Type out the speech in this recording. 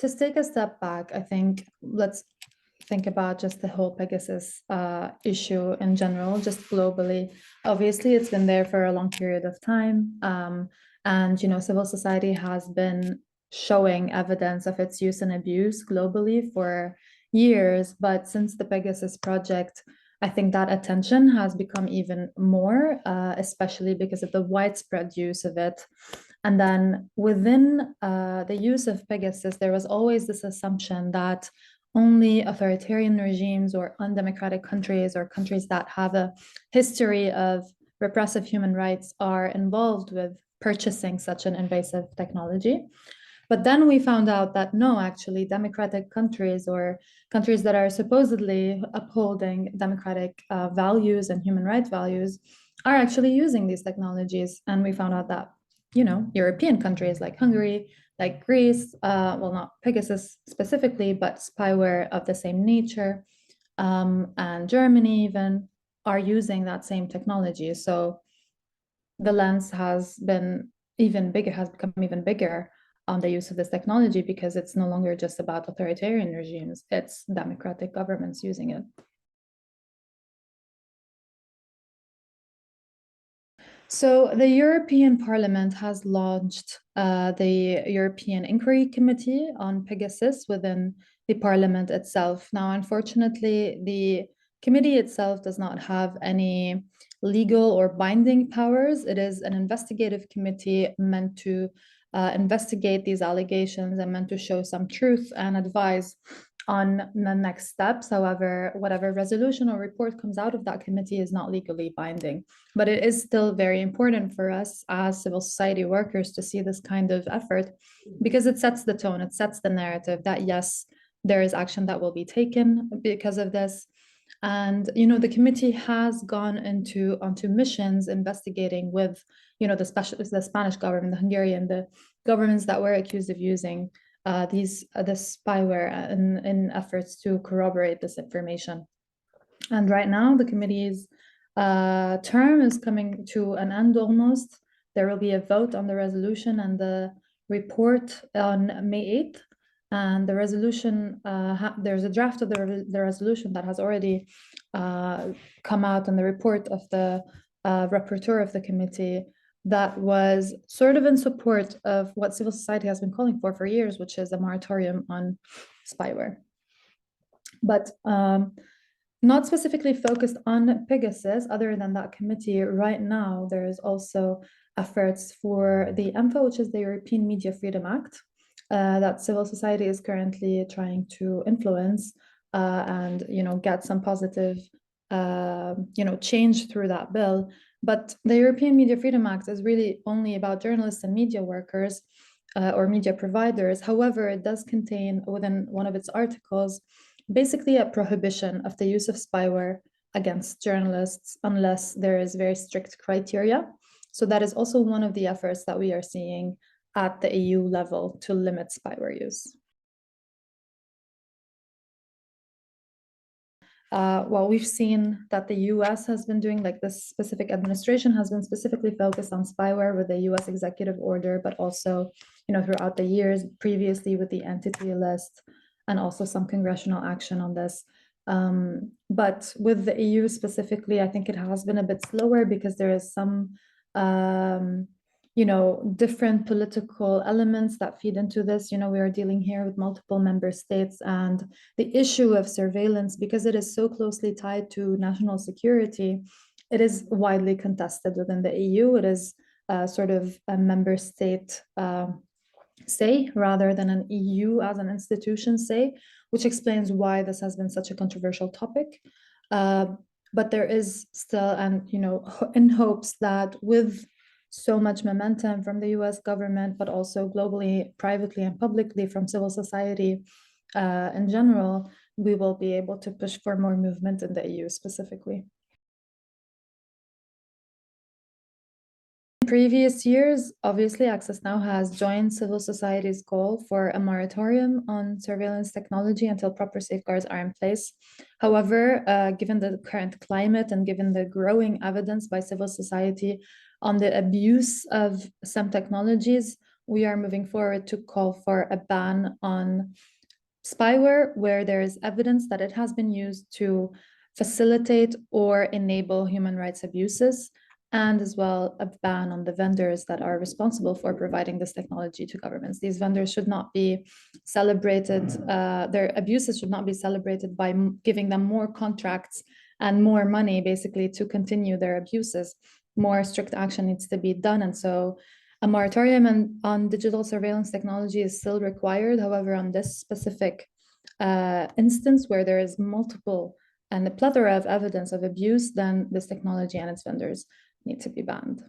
to take a step back, I think let's think about just the whole Pegasus issue in general, just globally. Obviously, it's been there for a long period of time. And, civil society has been showing evidence of its use and abuse globally for years. But since the Pegasus project, I think that attention has become even more, especially because of the widespread use of it. And then within the use of Pegasus, there was always this assumption that only authoritarian regimes or undemocratic countries or countries that have a history of repressive human rights are involved with purchasing such an invasive technology. But then we found out that no, actually, democratic countries or countries that are supposedly upholding democratic values and human rights values are actually using these technologies. And we found out that, European countries like Hungary, like Greece, well, not Pegasus specifically, but spyware of the same nature, and Germany even are using that same technology. So the lens has been even bigger, has become even bigger on the use of this technology because it's no longer just about authoritarian regimes, it's democratic governments using it. So the European Parliament has launched the European Inquiry Committee on Pegasus within the Parliament itself. Now, unfortunately, the committee itself does not have any legal or binding powers. It is an investigative committee meant to investigate these allegations and meant to show some truth and advise on the next steps. However, whatever resolution or report comes out of that committee is not legally binding. But it is still very important for us as civil society workers to see this kind of effort because it sets the tone, it sets the narrative that yes, there is action that will be taken because of this. And the committee has gone onto missions investigating with the Spanish government, the Hungarian, the governments that were accused of using this spyware in efforts to corroborate this information. And right now, the committee's term is coming to an end almost. There will be a vote on the resolution and the report on May 8th. And the resolution, there's a draft of the resolution that has already come out, and the report of the rapporteur of the committee that was sort of in support of what civil society has been calling for years, which is a moratorium on spyware. But not specifically focused on Pegasus, other than that committee, right now, there is also efforts for the EMFA, which is the European Media Freedom Act, that civil society is currently trying to influence and get some positive change through that bill. But the European Media Freedom Act is really only about journalists and media workers or media providers. However, it does contain within one of its articles basically a prohibition of the use of spyware against journalists unless there is very strict criteria. So that is also one of the efforts that we are seeing at the EU level to limit spyware use. Well, we've seen that the US has been doing, like this specific administration has been specifically focused on spyware with the US executive order, but also, throughout the years previously with the entity list and also some congressional action on this. But with the EU specifically, I think it has been a bit slower because there is some different political elements that feed into this. We are dealing here with multiple member states, and the issue of surveillance, because it is so closely tied to national security, it is widely contested within the EU. It is sort of a member state say rather than an EU as an institution say, which explains why this has been such a controversial topic. But there is still, and in hopes that with so much momentum from the US government, but also globally, privately and publicly from civil society in general, we will be able to push for more movement in the EU specifically. In previous years, obviously, Access Now has joined civil society's call for a moratorium on surveillance technology until proper safeguards are in place. However, given the current climate and given the growing evidence by civil society on the abuse of some technologies, we are moving forward to call for a ban on spyware where there is evidence that it has been used to facilitate or enable human rights abuses, and as well a ban on the vendors that are responsible for providing this technology to governments. These vendors should not be celebrated, their abuses should not be celebrated by giving them more contracts and more money basically to continue their abuses. More strict action needs to be done, and so a moratorium on digital surveillance technology is still required. However, on this specific instance where there is multiple and a plethora of evidence of abuse, then this technology and its vendors need to be banned.